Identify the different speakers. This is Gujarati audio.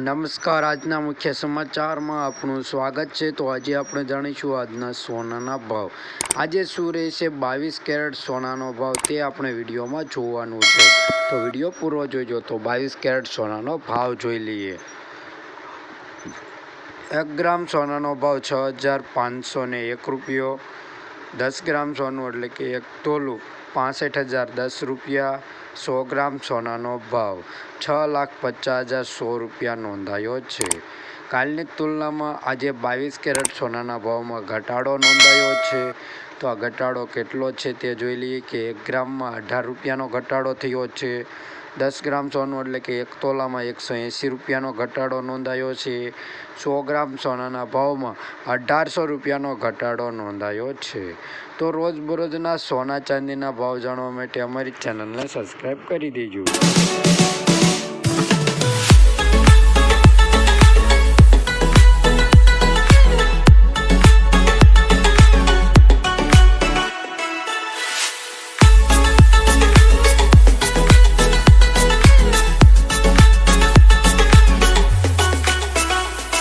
Speaker 1: નમસ્કાર, આજના મુખ્ય સમાચારમાં આપનું સ્વાગત છે। તો આજે આપણે જાણીશું આજના સોનાના ભાવ। આજે શું રહેશે 22 કેરેટ સોનાનો ભાવ તે આપણે વિડીયોમાં જોવાનું છે, તો વિડીયો પૂરો જોઈજો। તો 22 કેરેટ સોનાનો ભાવ જોઈ લઈએ। 1 ગ્રામ સોનાનો ભાવ 6501 રૂપિયો। 10 ગ્રામ સોનું એટલે કે 1 તોલું 65,010 રૂપિયા। 100 ગ્રામ સોનાનો ભાવ 6,50,100 રૂપિયા નોંધાયો છે। કાલની તુલનામાં આજે 22 કેરેટ સોનાના ભાવમાં ઘટાડો નોંધાયો છે। તો આ ઘટાડો કેટલો છે તે જોઈ લઈએ કે 1 ગ્રામમાં 18 રૂપિયાનો ઘટાડો થયો છે। 10 ગ્રામ સોનું એટલે કે 1 તોલામાં 180 રૂપિયાનો ઘટાડો નોંધાયો છે। 100 ગ્રામ સોનાના ભાવમાં 1800 રૂપિયાનો ઘટાડો નોંધાયો છે। તો રોજબરોજના સોના ચાંદીના ભાવ જાણવા માટે અમારી ચેનલને સબસ્ક્રાઈબ કરી દેજો।